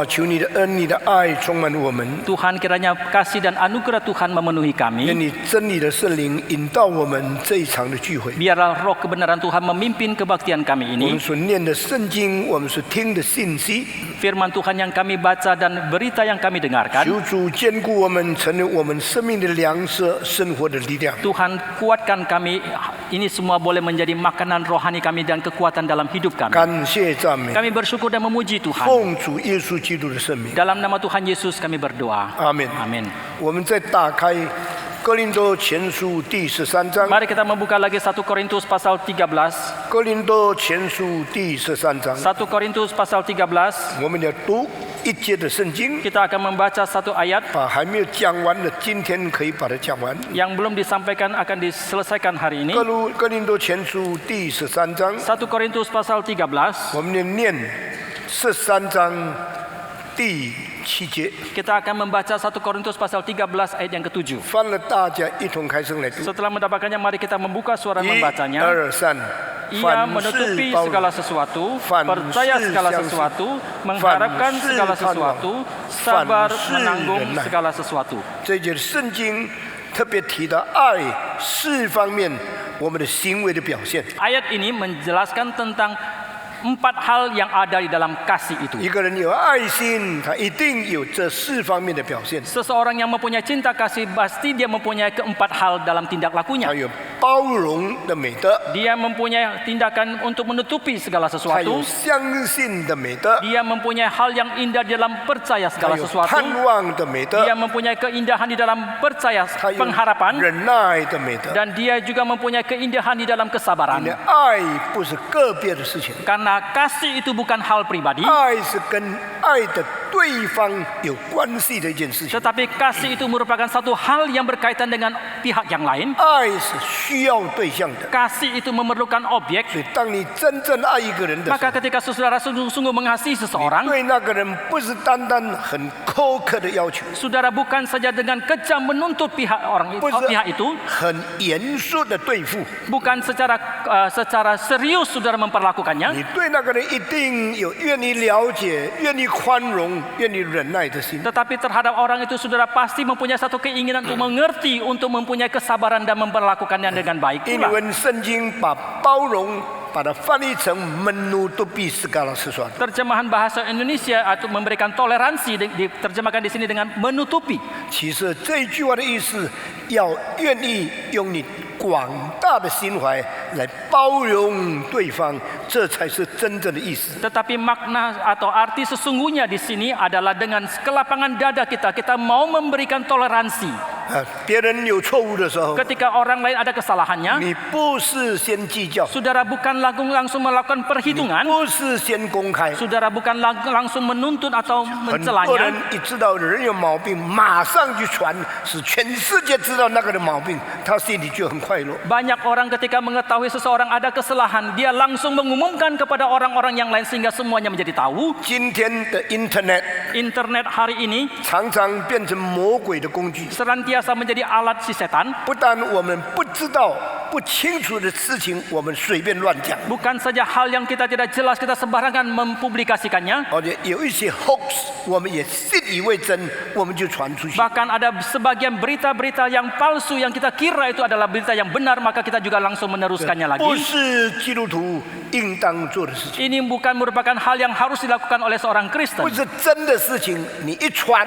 啊，求你的恩、你的爱充满我们， Tuhan, kiranya kasih dan anugerah Tuhan memenuhi 愿 kami. 你真理的圣灵引导我们这一场的聚会。 Biarlah roh kebenaran Tuhan memimpin kebaktian kami 我 ini. 们所念的圣经，我们所听的信息， Firman Tuhan yang kami baca dan berita yang kami dengarkan. 求主坚固我们，成为我们生命的粮食、生活的力量。 Tuhan, kuatkan kami. Ini semua boleh menjadi makanan rohani kami dan kekuatan dalam hidup kami. 感谢赞美， Kami bersyukur dan memuji Tuhan. 奉主耶稣基督的圣名， Dalam nama Tuhan Yesus kami berdoa. 阿门。 Amin. 我们再打开哥林多前书第13章， Mari kita membuka lagi 1 Korintus pasal 13. 哥林多前书第13章， 1 Korintus pasal 13. 我们要读一节的圣经， Kita akan membaca satu ayat 把还没有讲完的，今天可以把它讲完。 yang belum disampaikan akan diselesaikan hari ini. 哥林多前书第13章， 1 Korintus pasal 13. 我们念13章第7节， Kita akan membaca 1 Korintus pasal 13 ayat yang ke-7. 翻了大家一同开声来读。 Setelah mendapatkannya, mari kita membuka suara 1、 membacanya. 2、3， Ia menutupi segala sesuatu, percaya segala sesuatu, mengharapkan segala sesuatu, sabar menanggung segala sesuatu. 这节圣经特别提到爱4方面我们的行为的表现。 Ayat ini menjelaskan tentang 4 hal yang ada di dalam kasih itu. 一个人有爱心，他一定有这4方面的表现。 Seseorang yang mempunyai cinta kasih, pasti dia mempunyai keempat hal dalam tindak 他 lakunya. 有包容的美德， Dia mempunyai tindakan untuk menutupi segala 他有 sesuatu. 相信的美德， Dia mempunyai hal yang indah di dalam percaya 他 segala 有 sesuatu. 盼望的美德， Dia mempunyai keindahan di dalam percaya 他有 pengharapan. 忍耐的美德。 Dan dia juga mempunyai keindahan di dalam 你 kesabaran. 的爱不是个别的事情， Karena kasih itu bukan hal pribadi, 爱是跟爱的对方有关系的一件事情。 tetapi kasih itu merupakan satu hal yang berkaitan dengan pihak yang lain. 爱是需要对象的， Kasih itu memerlukan objek. 所以当你真正爱一个人的时 Maka 候， ketika saudara sungguh-sungguh mengasihi seseorang, 对那个人不是单单很苛刻的要求， saudara bukan saja dengan kejam menuntut pihak orang itu, 不是 pihak itu, 很严肃的对付。 bukan secara serius saudara memperlakukannya, 你对那个人一定有愿意了解、愿意宽容、愿意忍耐的心。 tetapi terhadap orang itu saudara pasti mempunyai satu keinginan untuk mengerti, untuk mempunyai kesabaran dan memperlakukannya dengan baik 英 pula. 文圣经把包容把它翻译成 menutupi segala sesuatu。 Terjemahan bahasa Indonesia atau memberikan toleransi diterjemahkan di sini dengan menutupi. 其实这句话的意思，要愿意用你广大的心怀来包容对方，这才是真正的意思。 Tetapi makna atau arti sesungguhnya di sini adalah dengan kelapangan dada kita mau memberikan toleransi. 别人有错误的时候， Ketika orang lain ada kesalahannya, 你不是先计较， saudara bukan langsung melakukan perhitungan, 不是先公开。 saudara bukan langsung menuntut atau 很多人 mencelanya. 一知道人有毛病，马上去传，使全世界知道那个人毛病，他心里就很快乐。 Banyak orang ketika mengetahui seseorang ada kesalahan, dia langsung mengumumkan kepada orang-orang yang lain sehingga semuanya menjadi tahu. 今天的 Internet hari ini 常常变成魔鬼的工具， senantiasa menjadi alat si setan. 不但我们不知道、不清楚的事情，我们随便乱讲， Bukan saja hal yang kita tidak jelas kita sembarangan mempublikasikannya, 而且有一些 hoax，我们也信以为真，我们就传出去。 bahkan ada sebagian berita-berita yang palsu yang kita kira itu adalah berita yang benar, maka kita juga langsung meneruskannya 不 lagi. 是基督徒应当做的事情， Ini bukan merupakan hal yang harus dilakukan oleh seorang Kristen. 不是真的事情，你一传，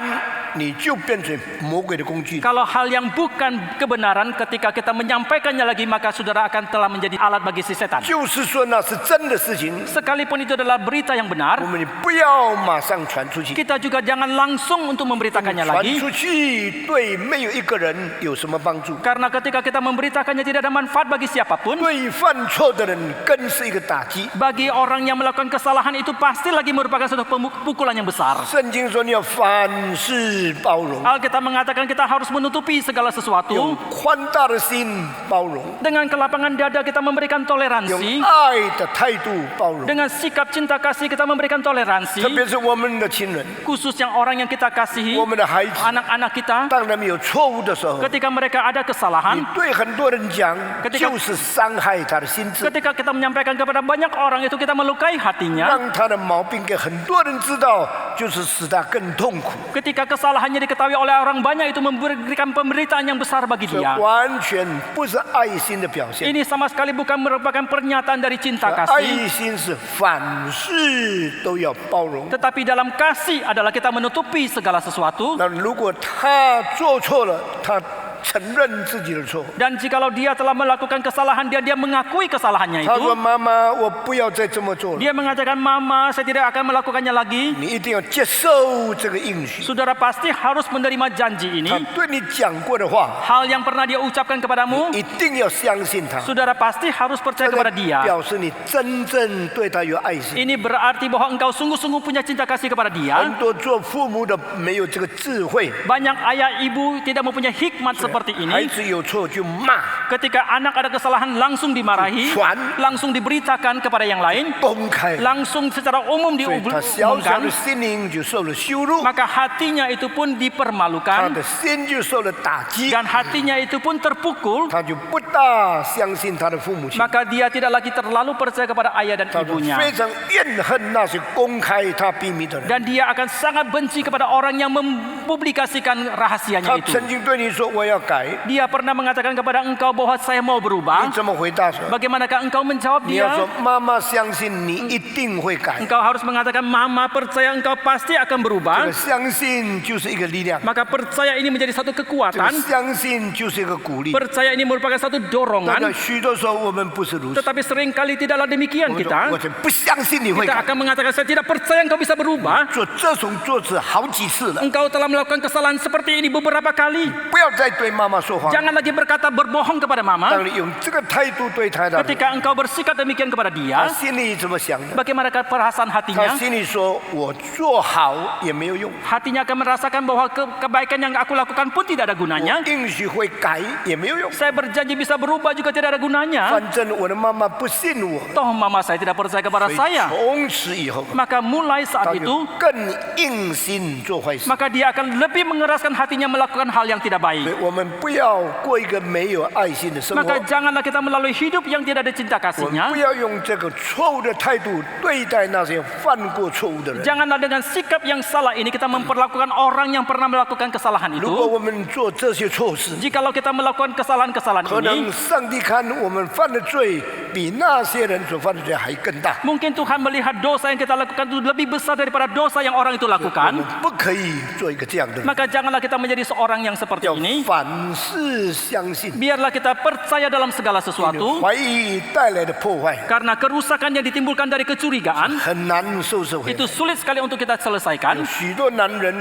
你就变成魔鬼的工具。 Kalau hal yang bukan kebenaran, ketika kita menyampaikannya lagi, maka saudara akan telah menjadi alat bagi si setan. 就是说那是真的事情， Sekalipun itu adalah berita yang 我 benar, 们不要马上传出去。 kita juga jangan langsung untuk memberitakannya 传 lagi. 出去对没有一个人有什么帮助？ Karena ketika kita memberitakannya tidak ada manfaat bagi siapapun. 对犯错的人更是一个打击。 Bagi orang yang melakukan kesalahan itu pasti lagi merupakan satu pukulan yang besar. 圣经说你要凡事事包容， Alkitab mengatakan kita harus menutupi segala 用 sesuatu. 宽大的心包容， Dengan kelapangan dada kita memberikan 用 toleransi. 爱的态度包容。 Dengan sikap cinta kasih kita memberikan 特 toleransi. 别是我们的亲人、 Khusus yang orang yang kita kasihi, 我们的孩子， anak-anak kita, 当他们有错误的时候， ketika mereka ada 你 kesalahan, 对很多人讲， Ketika- 就是伤害他的心智， ketika kita menyampaikan kepada banyak orang itu kita melukai hatinya. 让他的毛病给很多人知道，就是使他更痛苦。 Ketika kesalahannya diketahui oleh orang banyak itu memberikan penderitaan yang besar bagi 这 dia. 完全不是爱心的表现。 Ini sama sekali bukan merupakan pernyataan dari cinta 爱 kasih. 心是凡事都要包容。 Tetapi dalam kasih adalah kita menutupi segala sesuatu. 那如果他做错了，他承认自己的错。 Dan jikalau dia telah melakukan kesalahan, dia mengakui kesalahannya 他说：“ itu. 妈妈，我不要再这么做了。 Dia mengatakan, Mama, saya tidak akan melakukannya lagi. ”你一定要接受这个应许。 Saudara pasti harus menerima janji 他 ini. 对你讲过的话， Hal yang pernah dia ucapkan kepadamu, 一定要相信他。 saudara pasti harus percaya 这 kepada dia. 表示你真正对他有爱心。 Ini berarti bahwa engkau sungguh-sungguh punya cinta kasih kepada dia. 很多做父母的没有这个智慧， Banyak ayah ibu tidak mempunyai hikmat seperti 孩 ini. 子有错就骂， Ketika anak ada kesalahan langsung dimarahi, Cuan. langsung diberitakan kepada yang lain, 公开， langsung secara umum 所以他小小 diumumkan, 的心灵就受了羞辱， maka hatinya itu pun 他 dipermalukan 的心就受了打击， dan hatinya itu pun terpukul, 他就不大相信他的父母亲， maka dia tidak lagi terlalu percaya kepada ayah dan 他就 ibunya. 非常怨恨那些公开他秘密的人。 Dan dia akan sangat benci kepada orang yang mempublikasikan 他 rahasianya itu. 曾经对你说我要改， Dia pernah mengatakan kepada engkau bahwa saya mau 你 berubah. 怎么回答说？ Bagaimanakah engkau menjawab 你要说 dia? 妈妈相信你一定会改， Engkau harus mengatakan, Mama percaya engkau pasti akan 这 berubah. 个相信就是一个力量， Maka percaya ini menjadi satu 这个 kekuatan. 相信就是一个鼓励。 Percaya ini merupakan satu 但是 dorongan. 许多时候我们不是如此， Tetapi seringkali tidaklah demikian 我 kita. 就不相信你会 Kita 改。 akan mengatakan, saya tidak percaya engkau bisa berubah. 做这种做事好几次了， Engkau telah melakukan kesalahan seperti ini beberapa kali. 不要再对妈妈说谎。 Jangan lagi berkata berbohong kepada 当 mama. 你用这个态度对他的， Ketika engkau bersikap demikian kepada 他 dia, 心里怎么想的？ bagaimanakah perasaan 他 hatinya? 心里说：“我做好也没有用， Hatinya akan merasakan bahwa kebaikan yang aku lakukan pun tidak ada 我 gunanya. 应许会改也没有用。 Saya berjanji bisa berubah juga tidak ada gunanya. 反正我的妈妈不信我， Toh mama saya tidak percaya kepada 所以 saya. 从此以后， Maka mulai 他 saat 就 itu, 更硬心做坏事。 maka dia akan lebih mengeraskan hatinya melakukan hal yang tidak 所 baik. 以我们不要过一个没有爱心的生活， Maka janganlah kita melalui hidup yang tidak ada cinta 我们 kasihnya. 不要用这个错误的态度对待那些犯过错误的人。 Janganlah dengan sikap yang salah ini kita memperlakukan orang yang pernah melakukan kesalahan 如果 itu. 我们做这些错事， Jikalau kita melakukan kesalahan-kesalahan 可 ini, 能上帝看我们犯的罪比那些人所犯的罪还更大。 mungkin Tuhan melihat dosa yang kita lakukan itu lebih besar daripada dosa yang orang itu 我们 lakukan. 不可以做一个这样的人， Maka janganlah kita menjadi seorang yang seperti 要 ini. 凡事相信。 Biarlah kita percaya dalam segala 因 为 sesuatu. 怀疑带来的破坏 Karena kerusakan yang ditimbulkan dari kecurigaan 很难收拾回来 itu。sulit sekali untuk kita 有 selesaikan. 许多男人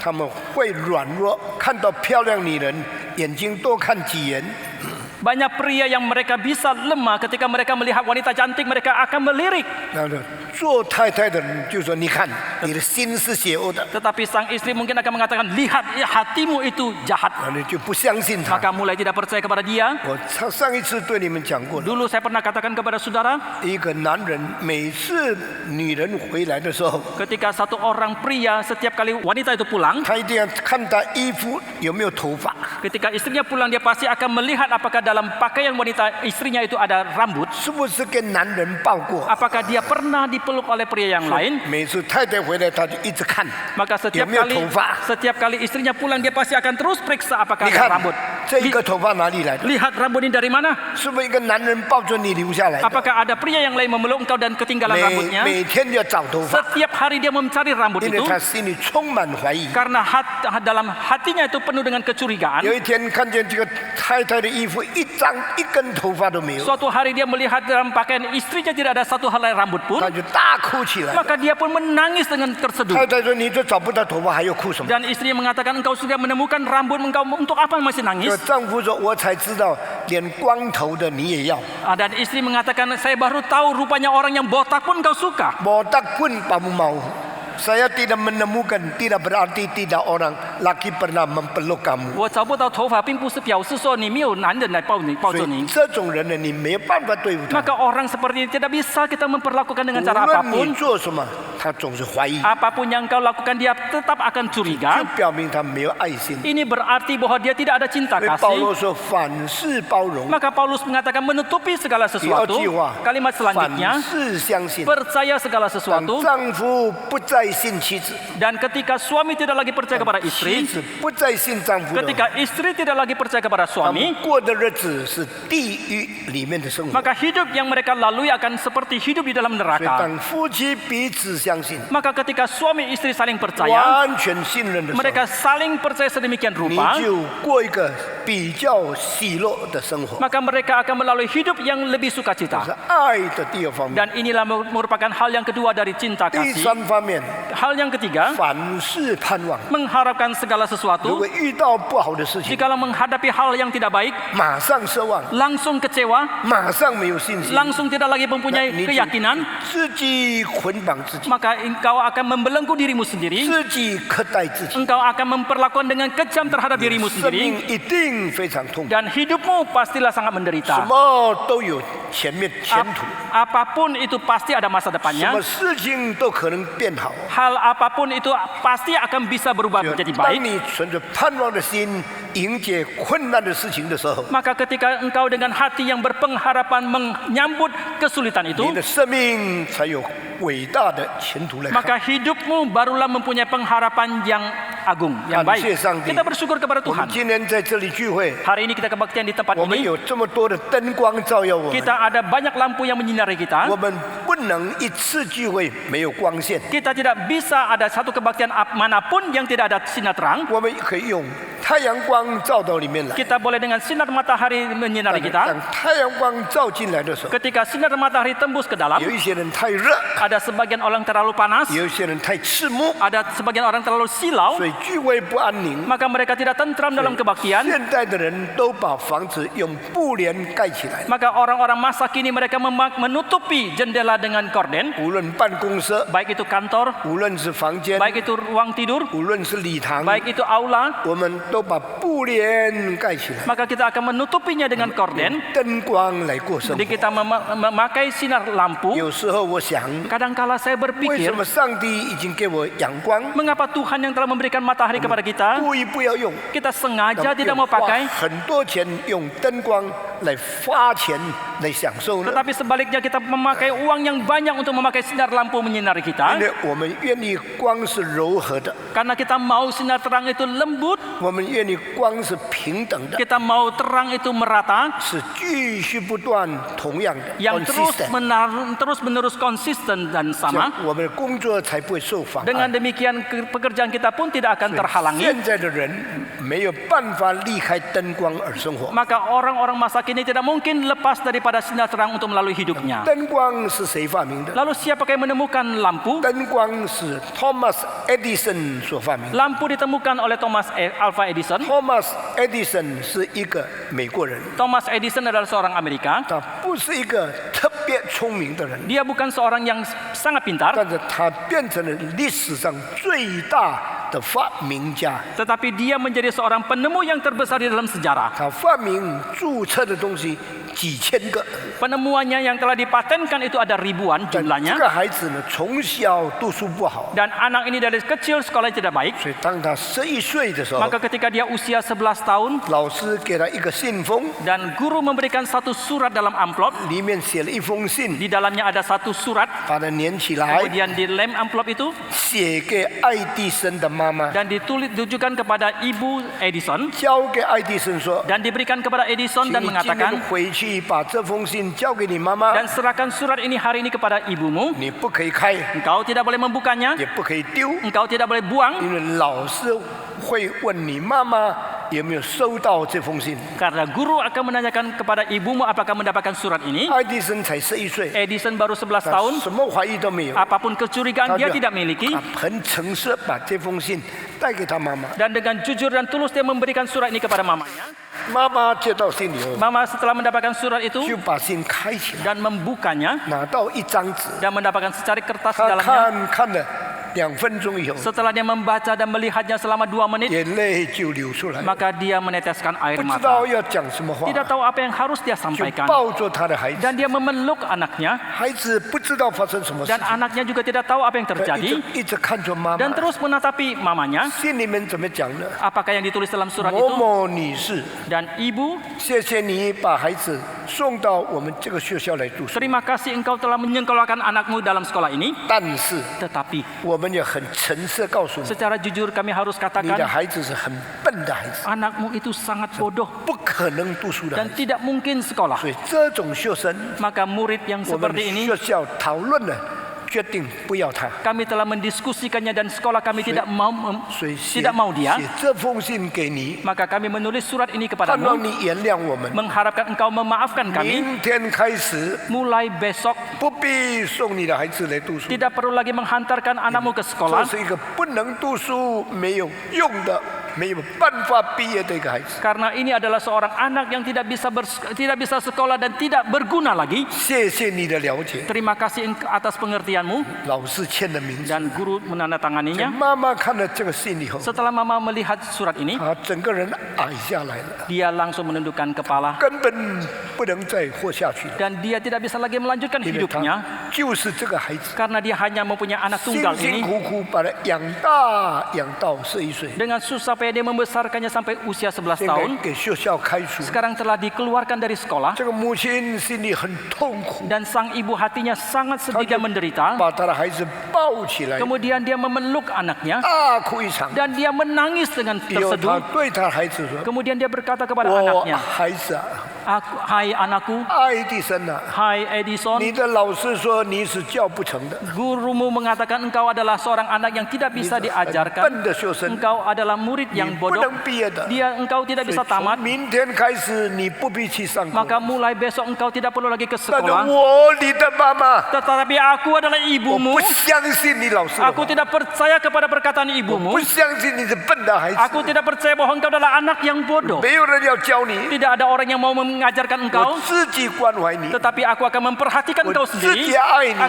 他们会软弱，看到漂亮女人，眼睛多看几眼。 Banyak pria yang mereka bisa lemah ketika mereka melihat wanita cantik, mereka akan melirik. 然后做太太的人就说：“你看，你的心是邪恶的。 Tetapi sang istri mungkin akan mengatakan, lihat ya, hatimu itu jahat. ”然后你就不相信他。 Maka mulai tidak percaya kepada dia. 我上一次对你们讲过了， Dulu saya pernah katakan kepada saudara, 一个男人每次女人回来的时候， ketika satu orang pria setiap kali wanita itu pulang, 他一定要看她衣服有没有头发， ketika istrinya pulang dia pasti akan melihat apakah dalam pakaian wanita istrinya itu ada rambut. 是不是跟男人抱过。 Apakah dia pernah dipeluk oleh pria yang lain? 每次太太回来，他就一直看。 Maka setiap 有没有头发？ kali istrinya pulang dia pasti akan terus periksa apakah 你 ada 看 rambut. 这一个头发哪里来的？ Lihat rambut ini dari mana? 是不是一个男人抱着你留下来的？ Apakah ada pria yang lain memeluk engkau dan ketinggalan rambutnya? 每天就要找头发， Setiap hari dia mencari rambut 因为 itu 他心里充满怀疑。 karena dalam hatinya itu penuh dengan kecurigaan. 有一天看见这个太太的衣服一根头发都没有， Suatu hari dia melihat dalam pakaian istrinya tidak ada satu helai rambut pun, 他就大哭起来。 maka dia pun menangis dengan 太 terseduh. 太说：“你这找不到头发，还要哭什么 Dan istrinya mengatakan, engkau sudah menemukan rambut, engkau untuk apa masih？” 这 nangis? 丈夫说：“我才知道，连光头的你也要。 Dan istri mengatakan, saya baru tahu rupanya orang yang botak pun engkau suka. 冇得管拔毛， Saya tidak menemukan, tidak berarti tidak orang laki pernah mempeluk kamu. 我找不到头发，并不是表示说你没有男人来抱着你。这种人呢，你没有办法对付他。 Maka orang seperti ini tidak bisa kita memperlakukan dengan cara 无论 apapun. 你做什么，他总是怀疑， Apapun yang kau lakukan dia tetap akan 就 curiga. 表明他没有爱心。 Ini berarti bahwa dia tidak ada cinta 所以保罗 kasih. 说凡事包容， Maka Paulus mengatakan menutupi segala 第二 sesuatu. 句话， Kalimat 凡 selanjutnya, 事相信。 percaya segala 当 sesuatu. 丈夫不再信妻子， Dan ketika suami tidak lagi percaya kepada 妻 istri, 子不再信丈夫的话， ketika istri tidak lagi percaya kepada 他们 suami, 过的日子是地狱里面的生活。 maka hidup yang mereka lalui akan seperti hidup di dalam 所以 neraka. 当夫妻彼此相信， Maka ketika suami istri saling percaya, 完全信任的时候， mereka saling percaya sedemikian 你 rupa, 就过一个比较喜乐的生活。 maka mereka akan melalui hidup yang lebih 是 sukacita. 爱的第二方面。 Dan inilah merupakan hal yang kedua dari cinta 第 kasih. 三方面， Hal yang ketiga, 凡事盼望。 mengharapkan segala 如 sesuatu. 果遇到不好的事情， Jikalau menghadapi hal yang tidak baik, 马上失望， langsung kecewa, 马上没有信心， langsung tidak lagi mempunyai 你就 keyakinan, 自己捆绑自己， maka engkau akan membelenggu dirimu sendiri. 自己苛待自己， Engkau akan memperlakukan dengan kejam terhadap dirimu 生 sendiri. 命一定非常痛苦， Dan hidupmu pastilah sangat 什 menderita. 么都有前途， Apapun itu pasti ada masa 什 depannya. 么事情都可能变好。 Hal apapun itu pasti akan bisa berubah 就 menjadi 当 baik. 你存着盼望的心迎接困难的事情的时候， Maka ketika engkau dengan hati yang berpengharapan menyambut kesulitan 你 itu, 的生命才有伟大的前途来看。 maka hidupmu barulah mempunyai pengharapan yang agung, yang baik. 感谢上帝。 Kita bersyukur kepada 我们 Tuhan. 今天在这里聚会， Hari ini kita kebaktian di tempat 我们 ini. 有这么多的灯光照耀我们， Kita ada banyak lampu yang menyinari 我 kita. 们不能一次聚会没有光线， Kita tidak bisa ada satu kebaktian manapun yang tidak ada sinar terang. 我们可以用太阳光照到里面来。 Kita boleh dengan sinar matahari menyinari 当 kita. 太阳光照进来的时候， Ketika sinar matahari tembus ke dalam, 有一些人太热， ada sebagian orang terlalu panas, 有一些人太刺目， ada sebagian orang terlalu silau, 所以聚会不安宁。 maka mereka tidak tentram dalam kebaktian. 现代的人都把房子用布帘盖起来， Maka orang-orang masa kini mereka menutupi jendela dengan korden, 无论办公室， baik itu kantor, 无论是房间， baik itu ruang tidur, 无论是礼堂， baik itu aula, 我们都把布帘盖起来， maka kita akan menutupinya dengan korden. 灯光来过生 Jadi 活。 kita memakai sinar lampu. 有时候我想， Kadangkala saya 为 berpikir, 什么上帝已经给我阳光， mengapa Tuhan yang telah memberikan matahari kepada kita, 故意不要用？ kita sengaja tidak mau pakai, 很多钱用灯光来花钱来享受呢？ tetapi sebaliknya kita memakai uang yang banyak untuk memakai sinar lampu menyinari 因 kita, 为我们愿意光是柔和的， karena kita mau sinar terang itu lembut, 我们愿意光是平等的， kita mau terang itu merata, 是继续不断同样的 yang consistent， terus menerus konsisten dan 这样 sama. 我们的工作才不会受妨 Dengan 碍。 demikian pekerjaan kita pun tidak akan terhalangi. 现在的人没有办法离开灯光而生活。 Maka orang-orang masa kini tidak mungkin lepas daripada sinar terang untuk melalui hidupnya. 灯光是谁发明的？ Lalu siapa yang menemukan lampu? 灯光是 Thomas Edison 所发明的。 Lampu ditemukan oleh Thomas Alva Edison. Thomas Edison 是一个美国人， Thomas Edison adalah seorang Amerika. 他不是一个特别聪明的人， Dia bukan seorang yang sangat pintar, 但是他变成了历史上最大的发明家。 tetapi dia menjadi seorang penemu yang terbesar di dalam sejarah. 他发明注册的东西几千个， Penemuannya yang telah dipatenkan itu ada ribuan 但这 jumlahnya. 个孩子呢，从小读书不好， Dan anak ini dari kecil sekolah tidak baik. 所以当他11岁的时候， Maka ketika dia usia 11 tahun 老师给他一个信封， dan guru memberikan satu surat dalam amplop, 里面写了一封信， di dalamnya ada satu surat, 把它粘起来， kemudian dilem amplop itu 写给爱迪生的妈妈， dan ditujukan kepada ibu Edison 交给爱迪生说。 dan diberikan kepada Edison 请 dan 你今天 mengatakan, 回去把这封信交给你妈妈， dan serahkan surat ini hari ini kepada ibumu. 你不可以开， Engkau tidak boleh membukanya, 也不可以丢， engkau tidak boleh buang, 因为老师会问你妈妈有没有收到这封信。 karena guru akan menanyakan kepada ibumu apakah mendapatkan surat ini. 爱迪生才11岁， Edison baru 11 他 tahun, 什么怀疑都没有， apapun kecurigaan dia tidak miliki, 他很诚实地把这封信带给他妈妈。 dan dengan jujur dan tulus dia memberikan surat ini kepada mamanya. 妈妈接到信以后， Mama setelah mendapatkan surat itu 就把信开起来， dan membukanya 拿到一张纸， dan mendapatkan secari kertas di 他 dalamnya. 看了2分钟以后， Setelah dia membaca dan melihatnya selama 2 menit, 眼泪就流出来了。 maka dia meneteskan air 不知 mata. 道要讲什么话， Tidak tahu apa yang harus dia 就 sampaikan. 抱着他的孩子， Dan dia memeluk anaknya, 孩子不知道发生什么事 dan 情， anaknya juga tidak tahu apa yang 一 terjadi, 直一直看着妈 dan 妈， terus menatapi mamanya. 心里面怎么讲呢？ Apakah yang ditulis dalam surat 某 itu? 某女士， Dan ibu, 谢谢你把孩子送到我们这个学校来读书， terima kasih engkau telah menyekolahkan anakmu dalam sekolah ini. 但是 Tetapi 我们也很诚实地告诉你， secara jujur kami harus 你的 katakan, 孩子是很笨的孩子， anakmu itu sangat bodoh 不可能读书的孩 dan 子。 tidak mungkin sekolah. 所以这种学生， Maka murid yang 我们 seperti ini 学校讨论了，决定不要他。 kami telah mendiskusikannya dan sekolah kami tidak mau 所以写 tidak mau dia. 写这封信给你， Maka kami menulis surat ini 盼望 kepadamu, 你原谅我们。 mengharapkan engkau memaafkan kami. 明天开始 Mulai besok 不必送你的孩子来读书， tidak perlu lagi menghantarkan anakmu ke 这 sekolah, 是一个不能读书、没有用的、没有办法毕业的一个孩子。 karena ini adalah seorang anak yang tidak bisa sekolah dan tidak berguna lagi. 谢谢你的了解， Terima kasih atas pengertianmu. 老师签的名字。 Dan guru menandatanganinya. 妈妈看了这个信以后， Setelah mama melihat surat ini, 她整个人矮下来了， dia langsung menundukkan kepala 根本不能再活下去了， dan dia tidak bisa lagi melanjutkan 因为 hidupnya 她就是这个孩子， karena dia hanya mempunyai anak 辛 tunggal 辛 ini. 苦苦把他养大，养到11岁， Dengan susah payah dia membesarkannya sampai usia 11现在 tahun. 给学校开除。 Sekarang telah dikeluarkan dari sekolah 这个母亲心里很痛苦， dan sang ibu hatinya sangat sedih dan menderita. 把她的孩子抱起来， Kemudian dia memeluk anaknya 大哭一场。 dan dia menangis dengan 以后她 terseduh. 对她的孩子说 Kemudian dia berkata：“ kepada 我 anaknya, 孩子啊， Hai anakku, 爱迪生啊， hai Edison, 你的老师说你是教不成的， gurumu mengatakan engkau adalah seorang anak yang tidak 你 bisa 是很 diajarkan. 笨的学生， Engkau adalah murid 你 yang 不 bodoh. 能毕业的。 Engkau tidak 所以 bisa 从 tamat. 明天开始你不必去上课。 Maka mulai besok engkau tidak perlu lagi ke 但是 sekolah. 我你的妈妈， Tetapi aku adalah 我 ibumu. 不相信你老师的 Aku 话， tidak percaya kepada perkataan 我 ibumu. 不相信你是笨的孩子， Aku tidak percaya bahwa engkau adalah anak yang bodoh. 没有人要教你， Tidak ada orang yang mau mengajarkan 我 engkau. 自己关怀你， Tetapi aku akan memperhatikan engkau sendiri.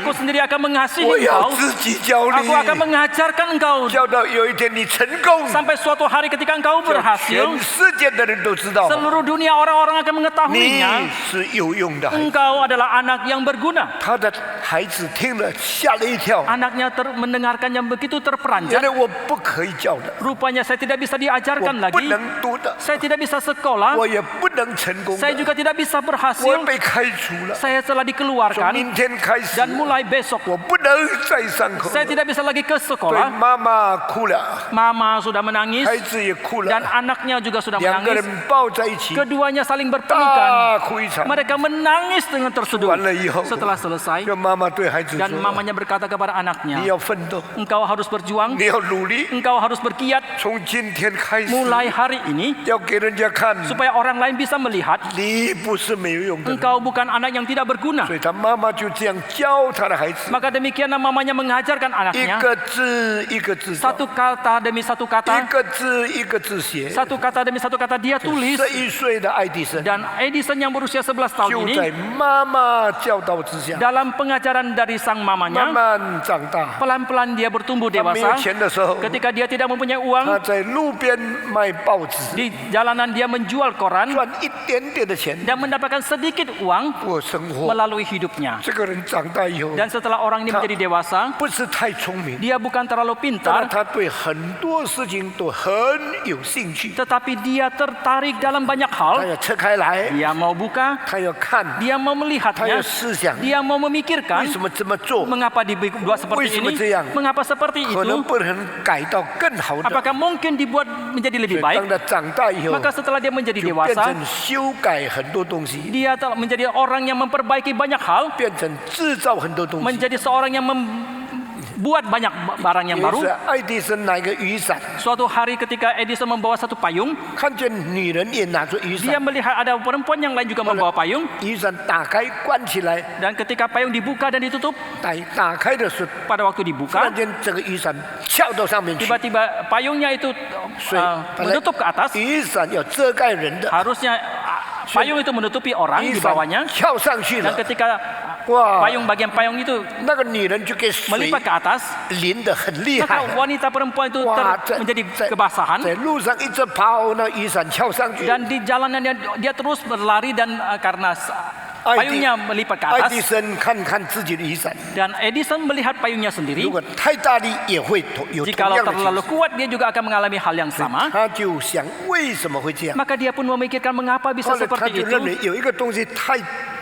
Aku sendiri akan mengasihi 我要 engkau. 自己教 Aku akan 你， mengajarkan engkau 教到有一天你成功， sampai suatu hari ketika engkau 全 berhasil, 世界的人都知道 seluruh dunia orang-orang akan 你 mengetahuinya. 是有用的孩子。 Engkau adalah anak yang berguna. 他的孩子听了吓了一跳， Anaknya mendengarkannya begitu 原 terperanjat. 来我不可以教的， Rupanya saya tidak bisa 我 diajarkan 不 lagi. 能读的， Saya tidak bisa sekolah. 我也不能成功 Saya 的， juga tidak bisa 我 berhasil. 被开除了。 Saya telah 从 dikeluarkan 明天开始， dan mulai besok 我不能再上课 saya 了。 tidak bisa lagi ke 对， sekolah. 妈妈哭了， Mama sudah menangis 孩子也哭 dan 了， anaknya juga sudah 两个人 menangis. 抱在一起， Keduanya saling berpelukan. 大哭一场。 Mereka menangis dengan terseduh. 完了以后， Setelah selesai 这妈妈对孩子 dan 说 mamanya berkata kepada：“ 你 anaknya, 要奋斗， engkau harus berjuang, 你要努力， engkau harus berkiat 从今天开始， mulai hari ini 要给人家看， supaya orang lain bisa melihat 你不是没有用的人。 engkau bukan anak yang tidak berguna.” 所以他妈妈就这样教他的孩子， Maka demikianlah mamanya mengajarkan 一 anaknya 个字一个字教， satu kata demi satu 一 kata, 个字一个字写。 satu kata demi satu kata dia tulis. 11岁的爱迪生 Dan Edison yang berusia 11 tahun 就 ini 在妈妈教导之下， dalam pengajaran dari sang 慢 mamanya 慢长大。 pelan-pelan dia bertumbuh 他没有 dewasa. 钱的时候， Ketika dia tidak mempunyai 他 uang, 在路边卖报纸， di jalanan dia menjual koran 赚一点点的钱 dan mendapatkan sedikit uang 过生活。 melalui hidupnya. 这个人长大以后， Dan setelah orang ini menjadi dewasa, 不是太聪明， dia bukan terlalu 但 pintar, 是他对很多事情都很有兴趣。 tetapi dia tertarik dalam banyak 他 hal. 要拆开来， Dia mau buka, 他要看， dia mau 他要 melihatnya, 思想， dia mau 为 memikirkan 什么这么做？ mengapa dibuat seperti ini, 为什么这样？ mengapa seperti 可能 itu, 不能改到更好的。 apakah mungkin dibuat menjadi 所 lebih 以 baik. 当他长大以后， Maka setelah dia menjadi 就变 dewasa, 成修改很多东西， dia telah menjadi orang yang memperbaiki banyak hal, 变成制造很多东西。 menjadi seorang yang membuat banyak barang yang 有一 baru. 次，爱迪生拿一个雨伞， Suatu hari ketika Edison membawa satu payung, 看见女人也拿着雨 dia 伞， melihat ada perempuan yang lain juga membawa payung. 雨伞打开关起来， Dan ketika payung dibuka dan ditutup, 打开的时候， pada waktu 突 dibuka, 然间这个雨伞翘到上面去， tiba-tiba payungnya itu 所以本来 menutup ke atas. 雨伞要遮盖人的， Harusnya payung itu menutupi orang 雨 di 伞 bawahnya. 翘上去 Dan 了， ketika payung bagian payung itu 那个女人就给水 melipat ke atas, 淋得很厉害 maka wanita perempuan itu 哇， menjadi kebasahan 在路上一直跑，那雨伞翘上去。 dan di jalanan dia terus berlari dan karena payungnya melipat ke 爱 atas 迪生看看自己的雨伞， dan Edison melihat payungnya sendiri. 如果太大力也会有同 Jikalau 样的 terlalu 情绪。 kuat dia juga akan mengalami hal yang sama. 他就想为什么会这样？ Maka dia pun memikirkan mengapa bisa 后来他 seperti 就认 itu. 为有一个东西太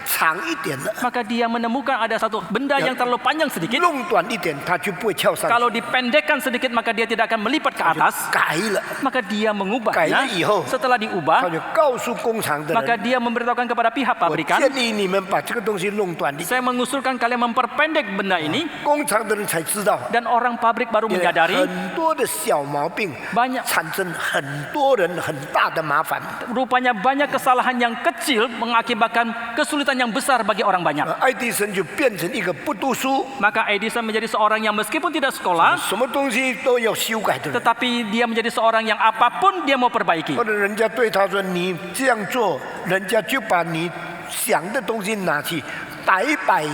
长一点了， Maka dia menemukan ada satu benda yang terlalu panjang sedikit. 弄短一点，它就不会翘上去。 Kalau dipendekkan sedikit maka dia tidak akan melipat ke atas. 改了， Maka dia mengubahnya. 改了以后， Setelah 他 diubah, 就告诉工厂的 maka 人， dia memberitahukan kepada pihak 我 pabrikan, 建议你们把这个东西弄短一点。 saya mengusulkan kalian memperpendek benda ini 工厂的人才知道， dan orang pabrik baru 因为 menyadari 很多的小毛病 banyak 产生很多人很大的麻烦。 rupanya banyak kesalahan yang kecil mengakibatkan kesulitan yang besar bagi orang banyak. 爱迪生就变成一个不读书， Maka Edison menjadi seorang yang meskipun tidak sekolah, 什么东西都要修改的人。 tetapi dia menjadi seorang yang apapun dia mau perbaiki. 或者人家对他说你这样做，人家就把你想的东西拿去摆一摆，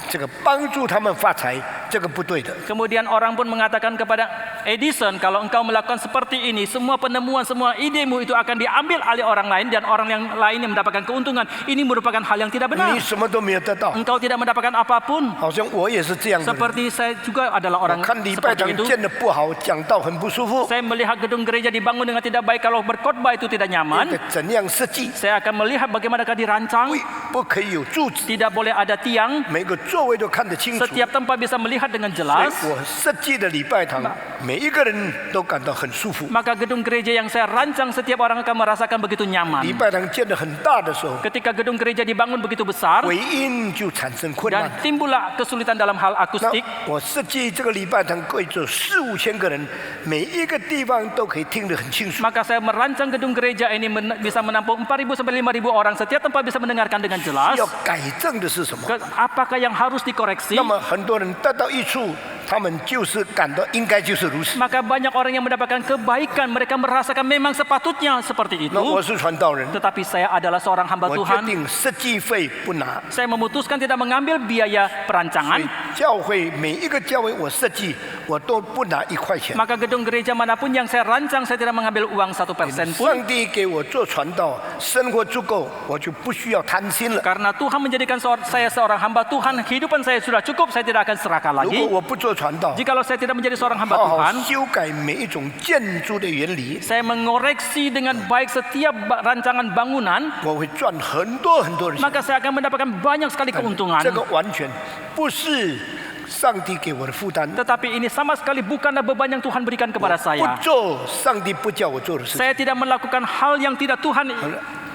这个帮助他们发财，这个不对的。 Kemudian orang pun mengatakan kepada Edison, kalau engkau melakukan seperti ini, semua penemuan, semua idemu itu akan diambil alih orang lain dan orang yang lain yang mendapatkan keuntungan. Ini merupakan hal yang tidak benar. 你什么都没有得到， Engkau tidak mendapatkan apapun. 好像我也是这样的人。 Seperti saya juga adalah 我 orang 看礼拜 seperti 堂 itu. 建的不好，讲道很不舒服， Saya melihat gedung gereja dibangun dengan tidak baik, kalau berkhotbah itu tidak 得 nyaman. 怎样设计？ Saya akan melihat bagaimanakah dirancang. 不可以有柱子， Tidak boleh ada tiang. 每个座位都看得清楚。 Setiap tempat bisa melihat dengan 所以 jelas. 我设计的礼拜堂，每一个人都感到很舒服。 Maka gedung gereja yang saya rancang setiap orang akan merasakan begitu 礼 nyaman. 拜堂建得很大的时候， Ketika gedung gereja dibangun begitu besar 回音就产生困难 dan。timbullah kesulitan dalam hal 那 akustik. 我设计这个礼拜堂可以坐4、5千个人，每一个地方都可以听得很清楚。 Maka saya merancang gedung gereja ini bisa menampung 4.000 sampai 5.000 orang. Setiap tempat bisa mendengarkan dengan jelas. 要改正的是什么？ Apakah yang harus dikoreksi? 那么很多人得到益处，他们就是感到应该就是如此。 Maka banyak orang yang mendapatkan kebaikan. Mereka merasakan memang sepatutnya seperti 那我 itu. 是传道人， Tetapi saya adalah seorang hamba 我决 Tuhan. 定设计费不拿。 Saya memutuskan tidak mengambil biaya 所 perancangan. 以教会每一个教会我设计，我都不拿1块钱。 Maka gedung gereja manapun yang saya rancang, saya tidak mengambil uang 1% pun. 上帝给我做传道，生活足够，我就不需要贪心了。 Karena Tuhan menjadikan saya seorang hamba Tuhan, kehidupan saya sudah cukup, saya tidak akan serakah 如果 lagi. 我不做传道， Jikalau saya tidak menjadi seorang hamba 好好 Tuhan, 修改每一种建筑的原理， saya mengoreksi dengan baik setiap rancangan bangunan, 我会赚很多很多的钱。 maka saya akan mendapatkan banyak sekali keuntungan. 这个完全不是上帝给我的负担， Tetapi ini sama sekali bukanlah beban yang Tuhan berikan kepada 不 saya. 做上帝不叫我做的事情。 Saya tidak melakukan hal yang tidak Tuhan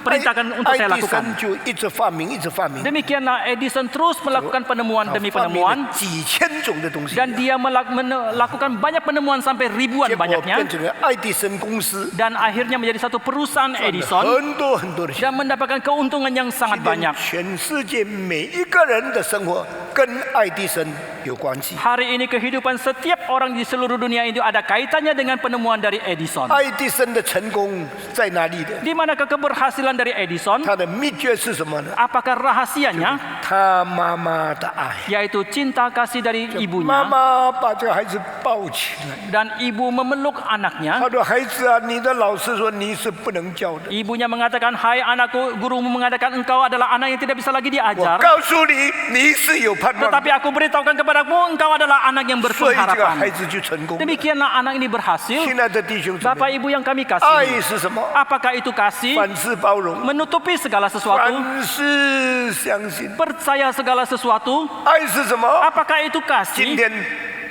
perintahkan untuk saya 爱迪 lakukan. 生就一直发明，一直发明， Demikianlah Edison terus melakukan penemuan 他 demi 发明 penemuan. 了几千种的东西， Dan dia melakukan banyak penemuan sampai ribuan 结果 banyaknya. 变成了爱迪生公司， Dan akhirnya menjadi satu perusahaan 赚了 Edison 很多很多的钱。 dan mendapatkan keuntungan yang sangat 今天 banyak. 全世界每一个人的生活跟爱迪生有关系。 Hari ini kehidupan setiap orang di seluruh dunia itu ada kaitannya dengan penemuan dari Edison. 爱迪生的成功在哪里的？ Di manakah keberhasilan dari Edison? 他的秘诀是什么呢？ Apakah rahasianya? 他妈妈的爱， Yaitu cinta kasih dari 妈 ibunya 妈把这个孩子抱起来。 dan ibu memeluk anaknya. 他说：“孩子啊，你的老师说你是不能教的。 Ibunya mengatakan, "Hai anakku, gurumu mengatakan engkau adalah anak yang tidak bisa lagi 我 diajar. 告诉你，你是有盼望的。 Tetapi aku beritahukan kepadamu, engkau adalah anak yang 所以这个孩 berpengharapan." 子就成功了。 Demikianlah anak ini berhasil. 亲爱的弟兄姊 Bapak 妹， Ibu yang kami 爱 kasih, 是什么？ apakah itu kasih? 凡事包容， Menutupi segala sesuatu, 凡事相信。 percaya segala sesuatu. 爱是什么？ Apakah itu 今 kasih? 天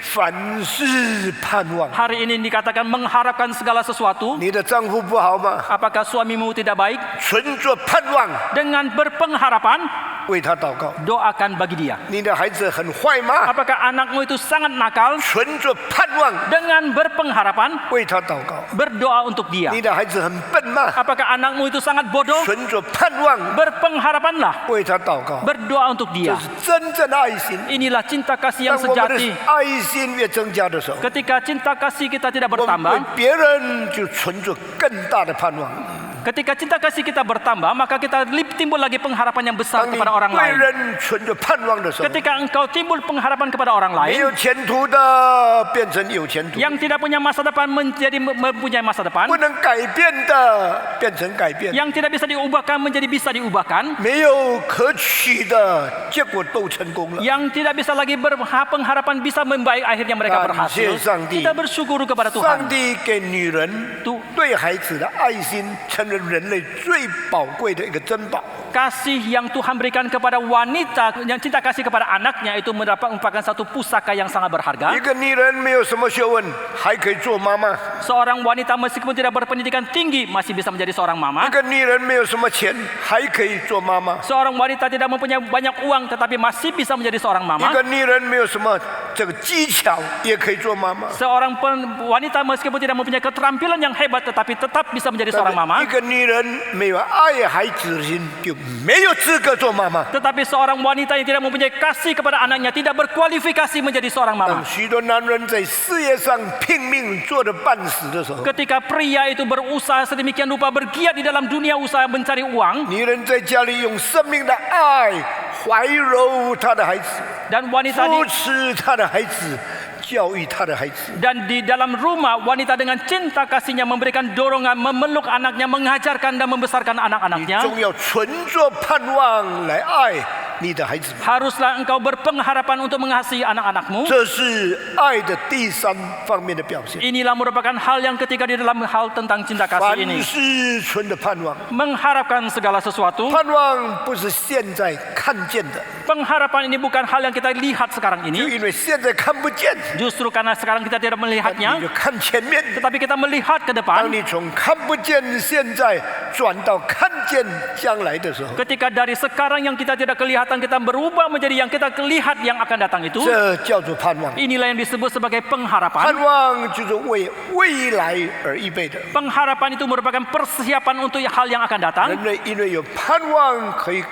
凡事盼望。 Hari ini dikatakan mengharapkan segala sesuatu. 你的丈夫不好吗？ Apakah suamimu tidak baik? 存着盼望， Dengan berpengharapan, 为他祷告。 doakan bagi dia. 你的孩子很坏吗？ Apakah anakmu itu sangat nakal? 存着盼望， Dengan berpengharapan, 为他祷告。 berdoa untuk dia. 你的孩子很笨吗？ Apakah anakmu itu sangat bodoh? 存着盼望， Berpengharapanlah, 为他祷告。 berdoa untuk 这 dia. 是真正的爱心。 Inilah cinta kasih 当 yang 我们的 sejati. 爱心越增加的时候， Ketika cinta kasih kita tidak 我们 bertambah, 对别人就存着更大的盼望。Ketika cinta kasih kita bertambah, maka kita timbul lagi pengharapan yang besar 当你 kepada orang 对 lain. 人存着盼望的时候， Ketika engkau timbul pengharapan kepada orang 没 lain, 有前途的变成有前途， yang tidak punya masa depan menjadi mempunyai masa depan, 不能改变的变成改变， yang tidak bisa diubahkan menjadi bisa diubahkan, 没有可取的结果都成功了。 yang tidak bisa lagi pengharapan bisa membaik, akhirnya mereka berhasil. 感谢上帝。 Kita bersyukur kepada 上 Tuhan. 帝给女人 Tu- 对孩子的爱心，成为人类最宝贵的一个珍宝。 Kasih yang Tuhan berikan kepada wanita, yang cinta kasih kepada anaknya itu merupakan satu pusaka yang sangat berharga. 一个女人没有什么学问，还可以做妈妈； Seorang wanita meskipun tidak berpendidikan tinggi masih bisa menjadi seorang 一 mama. 个女人没有什么钱，还可以做妈妈； Seorang wanita tidak mempunyai banyak uang tetapi masih bisa menjadi seorang 一 mama. 个女人没有什么这个技巧，也可以做妈妈。 Seorang wanita meskipun tidak mempunyai keterampilan yang hebat tetapi tetap bisa menjadi seorang 一 mama. 个女人没有爱孩子的心，就没有资格做妈妈。 Tetapi seorang wanita yang tidak mempunyai kasih kepada anaknya tidak berkualifikasi menjadi seorang 当 mama. 许多男人在事业上拼命做得半死的时候， Ketika pria itu berusaha sedemikian rupa bergiat di dalam dunia usaha mencari uang, 女人在家里用生命的爱怀柔她的孩子， dan wanita 扶持她的孩子，教育她的孩子。 dan di dalam rumah wanita dengan cinta kasihnya memberikan dorongan, memeluk anaknya, mengajarkan dan membesarkan 你 anak-anaknya. 总要存着盼望来爱你的孩子。 Haruslah engkau berpengharapan untuk mengasihi anak-anakmu. 这是爱的第三方面的表现。 Inilah merupakan hal yang ketiga di dalam hal tentang cinta kasih 凡 ini. 是存着盼望， Mengharapkan segala sesuatu. 盼望不是现在看见的， Pengharapan ini bukan hal yang kita lihat sekarang 就 ini. 因为现在看不见， Justru karena sekarang kita tidak 你 melihatnya, 就看前面。 tetapi kita melihat ke 当 depan. 你从看不见现在转到看见将来的时候， Ketika dari sekarang yang kita tidak kelihatan kita berubah menjadi yang kita lihat yang akan datang itu, 这叫做盼望。 inilah yang disebut sebagai 盼 pengharapan. 望就是为未来而预备的。 Pengharapan itu merupakan persiapan untuk hal yang akan datang. 人类因为有盼望，可以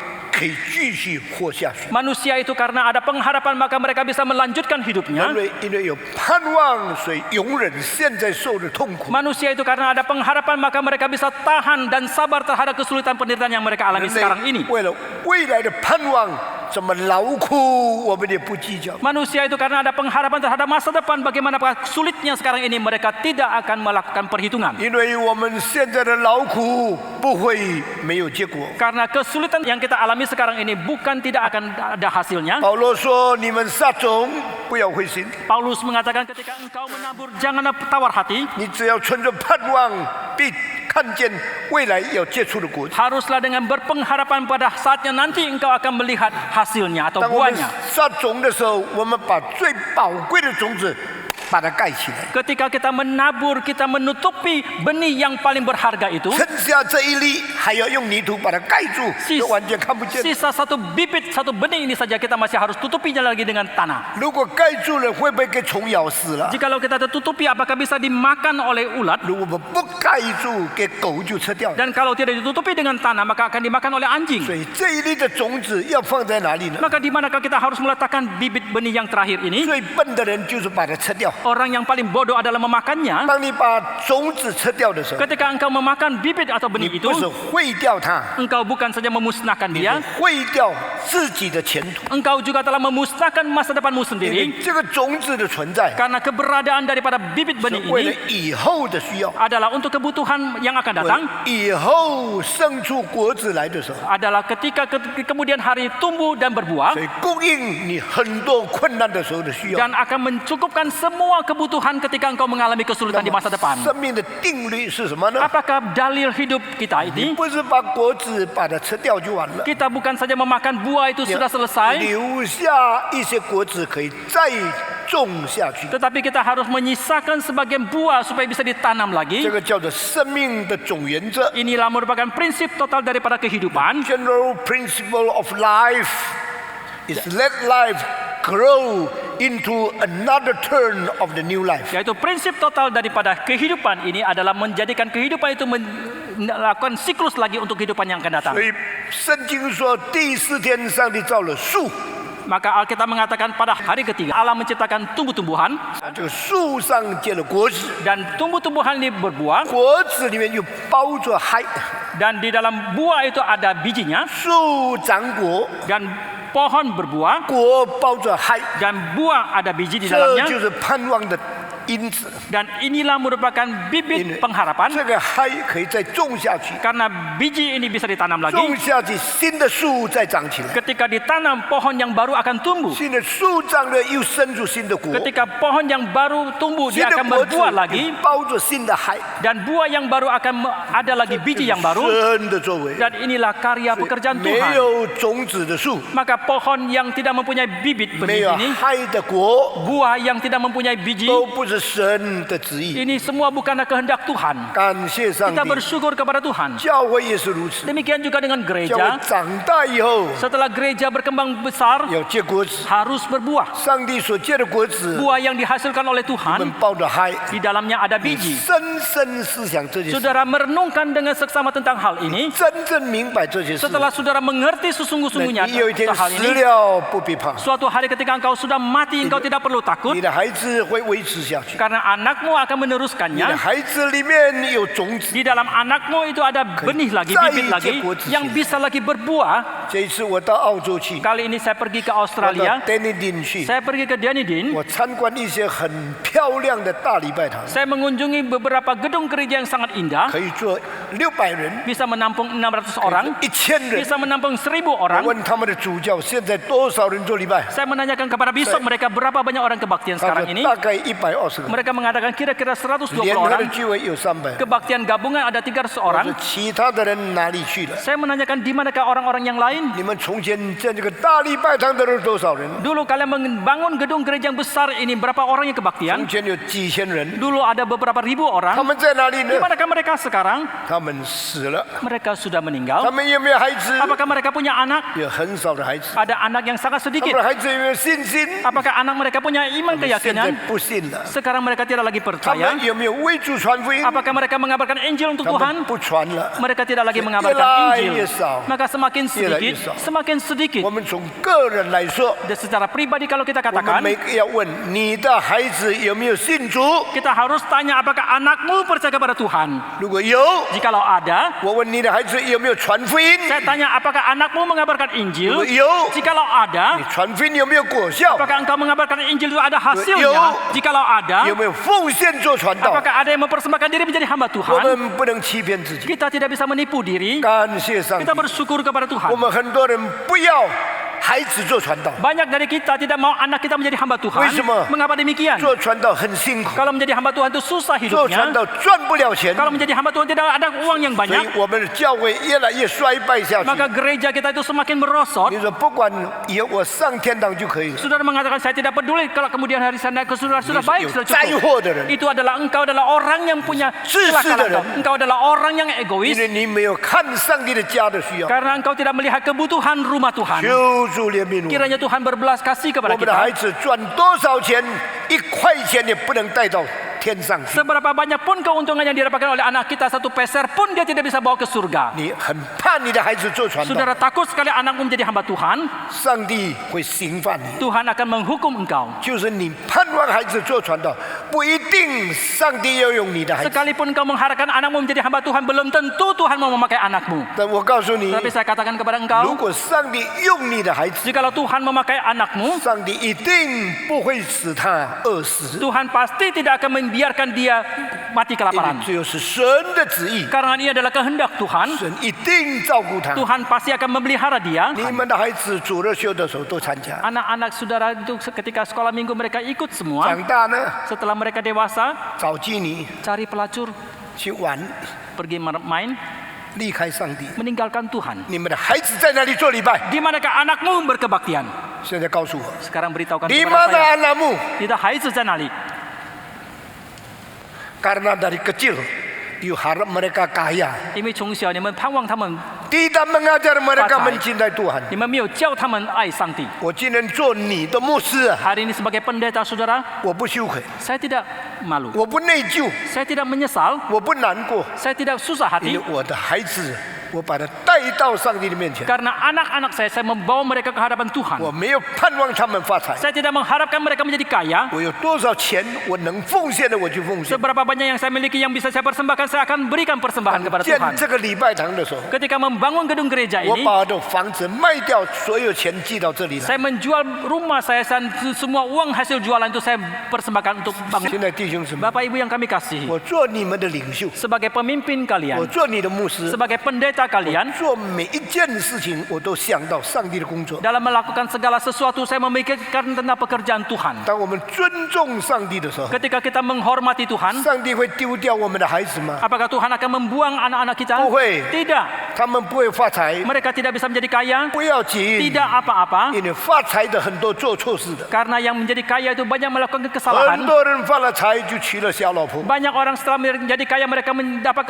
继续活下去。 Manusia itu karena ada pengharapan maka mereka bisa melanjutkan hidupnya. 人类因为有盼望，所以容忍现在受的痛苦。 Manusia itu karena ada pengharapan maka mereka bisa tahan dan sabar terhadap kesulitan penderitaan yang mereka alami 人 sekarang 类 ini. 为了未来的盼望，怎么劳苦，我们也不计较。 Manusia itu karena ada pengharapan terhadap masa depan, bagaimana sulitnya sekarang ini mereka tidak akan melakukan perhitungan. 因为我们现在的劳苦不会没有结果。 Karena kesulitan yang kita alami sekarang ini bukan tidak akan ada hasilnya. 保罗说：“你们撒种，不要灰心。 Paulus mengatakan ketika engkau menabur jangan tawar hati. 你只要存着盼望，必看见未来要结出的果子。 Haruslah dengan berpengharapan pada saatnya nanti engkau akan melihat hasilnya atau 当我们 buahnya. 撒种的时候，我们把最宝贵的种子把它盖起来， Ketika kita menabur, kita menutupi benih yang paling berharga itu. 剩下这一粒还要用泥土把它盖住， Sis- 就完全看不见。 Sisa satu bibit, satu benih ini saja kita masih harus tutupinya lagi dengan tanah. 如果盖住了，会不会给虫咬死了？ Jikalau kita tertutupi, apakah bisa dimakan oleh ulat? 如果不盖住，给狗就吃掉了。 Dan kalau tidak ditutupi dengan tanah, maka akan dimakan oleh anjing. 所以这一粒的种子要放在哪里呢？ Maka di manakah kita harus meletakkan bibit benih yang terakhir ini? 最笨的人就是把它吃掉。 Orang yang paling bodoh adalah memakannya. 当你把种子吃掉的时候， Ketika engkau memakan bibit atau 你 benih 不是 itu, 毁掉它， engkau bukan saja memusnahkan 你是 dia, 毁掉自己的前途。 engkau juga telah memusnahkan masa depanmu 因 sendiri. 为这个种子的存在， Karena keberadaan daripada bibit 是 benih 为了 ini 以后的需要， adalah untuk kebutuhan yang akan 为 datang. 了以后生出果子来的时候， Adalah ketika kemudian hari tumbuh dan berbuah 所以供应你很多困难的时候的需要。 dan akan mencukupkan semua kebutuhan ketika engkau mengalami kesulitan di masa depan. 生命的定律是什么呢？ Apakah dalil hidup kita 你 ini? 不是把果子把它吃掉就完了， Kita bukan saja memakan buah itu 你 sudah selesai, 留下一些果子可以再种下去。 tetapi kita harus menyisakan sebagian buah supaya bisa ditanam 这 lagi. 个叫做生命的总原则 Inilah merupakan prinsip total daripada kehidupan. （General Principle of Life） is let life grow into another turn of the new life。 Yaitu prinsip total daripada kehidupan ini adalah menjadikan kehidupan itu melakukan siklus lagi untuk kehidupan yang akan datang. 所以圣经说，第四天上帝造了树， Maka Alkitab mengatakan pada hari ketiga Allah menciptakan tumbuh-tumbuhan 这个树上结了果子， dan tumbuh-tumbuhan ini berbuah 果子里面又包着海， dan di dalam buah itu ada bijinya 树长果， dan pohon berbuah 果包着海， dan buah ada biji di 这 dalamnya 就是盼望的因子。 dan inilah merupakan bibit pengharapan 这个海可以再种下去， karena biji ini bisa ditanam lagi 种下去新的树再长起来， ketika ditanam pohon yang baru akan tumbuh 新的树长了又生出新的果， ketika pohon yang baru tumbuh 新 dia 的 akan 果子 berbuah lagi 包着新的海， dan buah yang baru akan ada lagi biji yang baru 神的作为。 dan inilah karya pekerjaan 没 Tuhan 有种子的树， maka pohon yang tidak mempunyai bibit 没 benih 有 ini 海的果， buah yang tidak mempunyai biji 都不是神的旨意。 ini semua bukanlah kehendak Tuhan 感谢上 kita 帝， bersyukur kepada Tuhan 教会也是如此。 demikian juga dengan 教会 gereja 长大以后 setelah gereja berkembang besar 要结果子， harus berbuah 上帝所结的果子， buah yang dihasilkan oleh 我们 Tuhan 抱着海， di dalamnya ada biji 深深思想这件事， saudara merenungkan dengan seksama tentang hal ini 真正明白这件事， setelah saudara mengerti 那 sesungguh-sungguhnya 你有一天 tentang hal 死 ini 了不必怕， suatu hari ketika engkau sudah mati engkau tidak perlu takut 你的孩子会维持下去， karena anakmu akan 你的 meneruskannya 孩子里面有种子。 di dalam anakmu itu ada benih lagi bibit lagi yang bisa lagi berbuah 这一次我到澳洲去， kali ini saya pergi ke 我到 Australia Dunedin 去， saya pergi ke Dunedin 我参观一些很漂亮的大礼拜堂， saya mengunjungi beberapa gedung gereja yang sangat indah 可以坐600人， bisa menampung 600 orang 1000人。 bisa menampung 1000我 orang 问他们的主教，现在多少人做礼拜？ saya menanyakan kepada bisop mereka berapa banyak orang kebaktian 他 sekarang 说 ini 大概120个， mereka mengatakan kira-kira 120联合的 orang 聚会有300。 kebaktian gabungan ada 300我 orang 说其他的人哪里去了？ saya menanyakan di manakah orang-orang yang lain 你们从前在这个大礼拜堂的人多少人？ dulu kalian membangun gedung gereja yang besar ini berapa orang yang 从 kebaktian 前有几千人， dulu ada beberapa ribu 他 orang 们在哪里 di 呢？ manakah mereka sekarang 他们死了。 mereka sudah 他 meninggal 们有没有孩子？ apakah mereka punya anak 有很少的孩子。 ada anak yang sangat 他们 sedikit 的孩子有没有信心？ apakah anak mereka punya iman 现在 keyakinan 不信了。 sekarang mereka tidak lagi 他 percaya 们有没有为主传福音？ apakah mereka mengabarkan Injil untuk 他 Tuhan 们不传了。 mereka tidak lagi 越 mengabarkan 来 Injil 越少。 maka semakin sedikit越来越少。 semakin sedikit 我们从个人来说， dan secara pribadi kalau kita 我们 katakan 每个要问你的孩子有没有信主？ kita harus tanya apakah anakmu percaya kepada Tuhan 如果有， jikalau ada 我问你的孩子有没有传福音？ saya tanya apakah anakmu mengabarkan 如 Injil 果有， jikalau 你 ada 传福音有没有果效？ apakah engkau mengabarkan Injil itu ada Yo. hasilnya jikalau ada 有没有奉献做传道？ apakah ada yang mempersembahkan diri menjadi hamba 我 Tuhan 们不能欺骗自己。 kita tidak bisa menipu diri 感谢上帝 kita，bersyukur kepada 我 Tuhan 们很多人不要孩子做传道， banyak dari kita tidak mau anak kita menjadi hamba Tuhan 为什么？ mengapa demikian 做传道很辛苦， kalau menjadi hamba Tuhan itu susah 做传 hidupnya 道赚不了钱， kalau menjadi hamba Tuhan tidak ada uang yang 所以 banyak 我们的教会越来越衰败下去。 maka gereja kita itu semakin merosot 你说不管以后我上天堂就可以了， saudara mengatakan saya tidak peduli kalau kemudian hari sana ke saudara sudah baik sudah 灾 cukup 祸的人， itu adalah engkau adalah orang yang punya 自私的 celaka 人。 engkau adalah orang yang 因 egois 为你没有看上帝的家的需要， karena engkau tidak melihat kebutuhan rumah Tuhan 求主怜悯我们。 kiranya Tuhan berbelas kasih 我 kepada 们的孩 kita 子赚多少钱，1块钱也不能带到天上去。 seberapa banyak pun keuntungan yang didapatkan oleh anak kita 1 peser pun dia tidak bisa bawa ke surga 你很怕你的孩子做传道， saudara takut sekali anakmu menjadi hamba Tuhan 上帝会刑罚你。 Tuhan akan menghukum engkau 就是你盼望孩子做传道，不一定上帝要用你的孩子。 sekalipun engkau mengharapkan anakmu menjadi hamba Tuhan belum tentu Tuhan mau memakai anakmu 但我告诉你， tapi saya katakan kepada 如 engkau 果上帝用你的孩子， jikalau Tuhan memakai anakmu 上帝一定不会使他饿死， Tuhan pasti tidak akan membiarkan dia mati 因 kelaparan 为这又是神的旨意， karena ini adalah kehendak Tuhan 神一定照顾他。 Tuhan pasti akan memelihara dia 你们的孩子主日修的时候都参加， anak-anak saudara itu ketika sekolah minggu mereka ikut semua 长大呢 setelah mereka dewasa 找基尼 cari pelacur 去玩， pergi main 离开上帝。 meninggalkan Tuhan 你们的孩子在哪里做礼拜？ di manakah anakmu berkebaktian 现在告诉我， sekarang beritahukan di kepada mana saya anakmu？ kita Haizu Zanali Karena dari kecil you harap mereka kaya, 因为从小你们盼望他们 tidak mengajar mereka 发财。 mencintai Tuhan。 你们没有教他们爱上帝 我今天做你的牧师啊， hari ini sebagai pendeta saudara 我不羞愧， saya tidak malu 我不内疚， saya tidak menyesal 我不难过， saya tidak susah 因 hati 为我的孩子我把他带到上帝的面前， Karena anak-anak saya membawa mereka ke hadapan Tuhan. 我没有盼望他们发财， Saya tidak mengharapkan mereka menjadi kaya. 我有多少钱我能奉献的我就奉献。 Seberapa banyak yang saya miliki yang bisa saya persembahkan, saya akan berikan persembahan kepada 建 Tuhan. 这个礼拜堂的时候， Ketika membangun gedung gereja 我 ini, 把我的房子卖掉，所有钱寄到这里来。 saya menjual rumah saya dan semua uang hasil jualan itu saya persembahkan untuk bangun. 现在弟兄姊妹， Bapak Ibu yang kami kasihi, 我做你们的领袖， sebagai pemimpin 我 kalian, 做你的牧师， sebagai pendeta kalian, 做每一件事情我都想到上帝的工作。 dalam melakukan segala sesuatu saya memikirkan tentang pekerjaan Tuhan. 当我们尊重上帝的时候， Ketika kita menghormati Tuhan, 上帝会丢掉我们的孩子吗？ apakah Tuhan akan membuang anak-anak kita? 不会， Tidak. 他们不会发财， Mereka tidak bisa menjadi kaya. 不要紧， Tidak apa-apa. 因为发财的很多做错事的， Karena yang menjadi kaya itu banyak melakukan 很 kesalahan. 多人发了财就娶了小老婆， Banyak orang setelah menjadi kaya mereka mendapat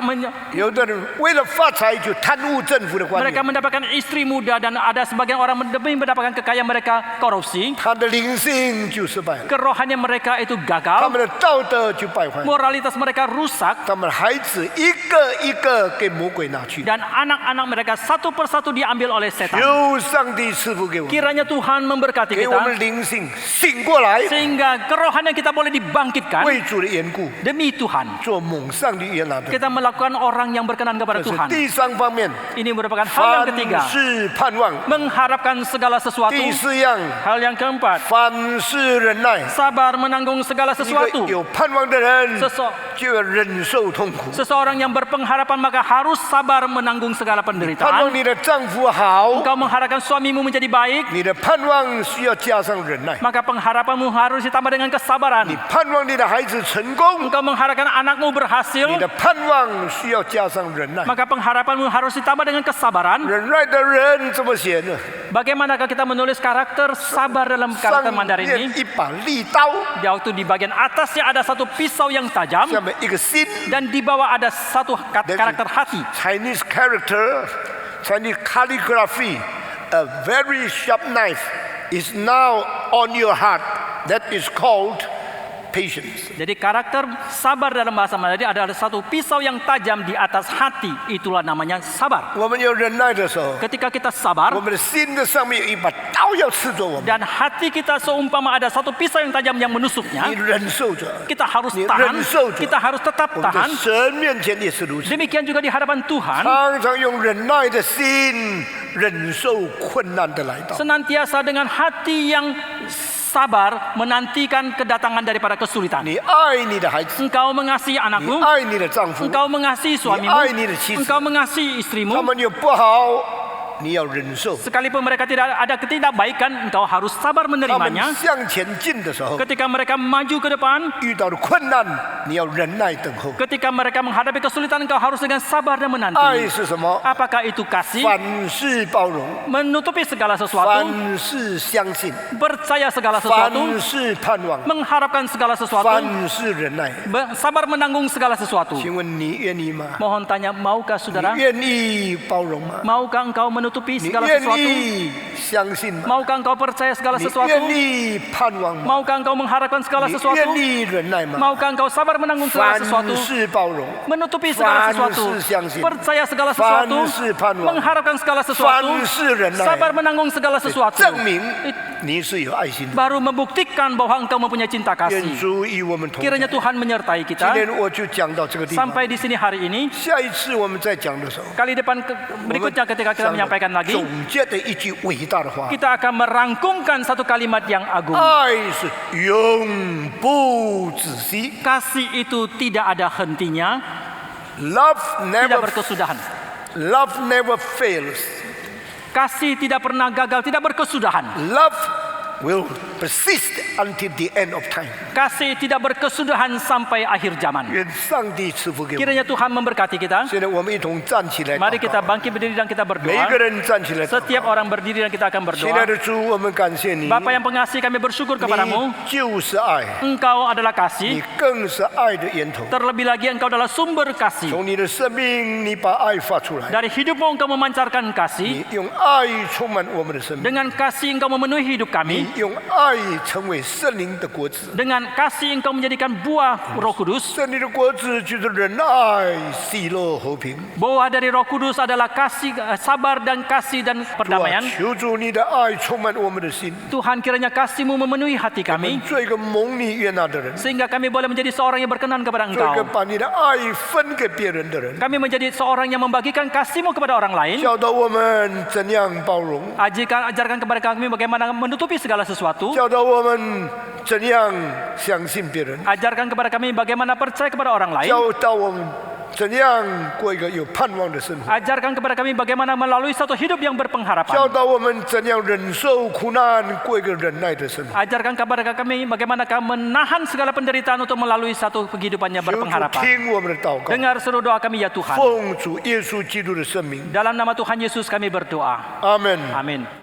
有的人为了发财就贪污政府的官 mereka 员， mendapatkan istri muda dan ada sebagian orang demi mendapatkan kekayaan mereka korupsi. 他的灵性就失败了， Kerohanian mereka itu 他 gagal. 们的道德就败坏， Moralitas mereka rusak. 他们的孩子一个一个给魔鬼拿去。 Dan anak-anak mereka satu persatu diambil oleh setan. 求上帝赐福给我们， Kiranya Tuhan memberkati 给我 kita 们灵性醒过来， sehingga kerohanian kita boleh dibangkitkan 为主的缘故， demi Tuhan. 做蒙上帝原来的。 Kita melakukan orang yang berkenan kepada 这是 Tuhan. 第三方面， Ini merupakan hal yang 凡 ketiga. 事盼望； Mengharapkan segala sesuatu. 第四样， Hal yang keempat, 凡事忍耐。 sabar menanggung segala 一个 sesuatu. 有盼望的人， Seso- 就要忍受痛苦。 Seseorang yang berpengharapan maka harus sabar menanggung segala 盼望 penderitaan. 你的丈夫好， Engkau mengharapkan suamimu menjadi baik, 你的盼望需要加上忍耐； maka pengharapanmu harus ditambah dengan kesabaran. 你盼望你的孩子成功， Engkau mengharapkan anakmu berhasil, 你的盼望需要加上忍耐。 maka pengharapanmu harus ditambah dengan kesabaran. 忍耐的人怎么写呢？ Bagaimanakah kita menulis karakter sabar dalam 上 karakter Mandarin 面 ini? 一把利刀， Yaitu di bagian atasnya ada satu pisau yang tajam 下面一个心。 dan di bawah ada satu karakter hati. Chinese character, Chinese calligraphy, a very sharp knife is now on your heart. That is called patience. Jadi karakter sabar dalam bahasa Mandarin ada satu pisau yang tajam di atas hati. Itulah namanya sabar. 我们有忍耐的时候， Ketika kita sabar 我们的心的上面有一把刀要刺着我们， dan hati kita seumpama ada satu pisau yang tajam yang menusuknya, 你忍受着。 kita harus Ni tahan, rensau je. kita harus tetap 我们 tahan. 在神面前也是如此， Demikian juga di hadapan Tuhan, 常常用忍耐的心忍受困难的来到。 senantiasa dengan hati yang sabar menantikan kedatangan daripada kesulitan. 你爱你的孩子， Engkau mengasihi 你 anakmu, 爱你的丈夫， engkau mengasihi suamimu, engkau mengasihi 他 istrimu. 们有不好，你要忍受。 Sekalipun mereka tidak ada ketidakbaikan, engkau harus sabar 他们 menerimanya. 向前进的时候， Ketika mereka maju ke depan, 遇到了困难，你要忍耐等候。 ketika mereka menghadapi kesulitan, engkau harus dengan sabar dan 爱 menanti. 是什么？ Apakah itu kasih? 凡事包容， Menutupi segala sesuatu, 凡事相信， percaya segala sesuatu, 凡事盼望， mengharapkan segala sesuatu, 凡事忍耐。 sabar menanggung segala sesuatu. 请问你愿意吗？ Mohon tanya, maukah 你 saudara? 愿意包容吗？ Maukah engkau menutupi 你 segala 愿 sesuatu? 意相信吗？ Maukah engkau percaya segala 你 sesuatu? 愿意盼望吗？ Maukah engkau mengharapkan segala 你 sesuatu? 愿意忍耐吗？ Maukah engkau sabar menanggung segala 凡 sesuatu? 事包容， Menutupi segala sesuatu, 凡事相信， percaya segala sesuatu, 凡事盼望， mengharapkan segala 凡 sesuatu, 事忍耐， sabar menanggung segala sesuatu. 证明你是有爱心的。 Baru membuktikan bahwa engkau mempunyai cinta 愿 kasih. 主与我们同 Kiranya 在。 Tuhan menyertai 今 kita. 天我就讲到这个地方。 Sampai di sini hari ini. 下一次我们再讲的时候， Kali depan berikutnya ketika kita menyampaikan lagi, 总结的一句伟大的话： kita akan merangkumkan satu kalimat yang agung. 爱是永不止息。 Kasih itu tidak ada hentinya, Love tidak never, berkesudahan. love never fails. Kasih tidak pernah gagal, tidak berkesudahan. Love will persist until the end of time. Kasih tidak berkesudahan sampai akhir zaman. 愿上帝赐福给我们。 Kiranya Tuhan memberkati kita. 现在我们一同站起来祷 Mari kita 告。 bangkit berdiri dan kita 每一个 berdoa. 人站起来祷告。 Setiap orang berdiri dan kita akan 亲爱 berdoa. 的主，我们感谢你， Bapa yang pengasih, kami bersyukur 你 kepadamu. 就是爱， Engkau adalah 你 kasih. 更是爱的源头。 Terlebih lagi engkau adalah sumber kasih. 从你的生命，你把爱发出来， Dari hidupmu engkau memancarkan kasih. 你用爱充满我们的生命。 Dengan kasih engkau memenuhi hidup 你 kami. 用爱成为圣灵的果子。 Dengan kasih engkau menjadikan buah Roh Kudus. 圣灵的果子就是仁爱、喜乐、和平。 Buah dari Roh Kudus adalah kasih, sabar dan kasih dan 主啊， perdamaian. 求主你的爱充满我们的心， Tuhan, kiranya kasih-Mu memenuhi hati 我们 kami 做一个蒙你悦纳的人， sehingga kami boleh menjadi seorang yang berkenan kepada 做一个 Engkau. 把你的爱分给别人的人， Kami menjadi seorang yang membagikan kasih-Mu kepada orang lain. 教导我们怎样包容， Ajarkan kepada kami bagaimana menutupi segala sesuatu. 教导我们怎样相信别人， Ajarkan kepada kami bagaimana percaya kepada orang lain. 教导我们怎样过一个有盼望的生活， Ajarkan kepada kami bagaimana melalui satu hidup yang 教 berpengharapan. 导我们怎样忍受苦难，过一个忍耐的生活。 Ajarkan kepada kami bagaimana kami menahan segala penderitaan untuk melalui satu kehidupan yang 求主 berpengharapan. 听我们的祷告， Dengar seru doa kami ya Tuhan. 奉主耶稣基督的圣名， Dalam nama Tuhan Yesus kami berdoa. 阿门。 Amin.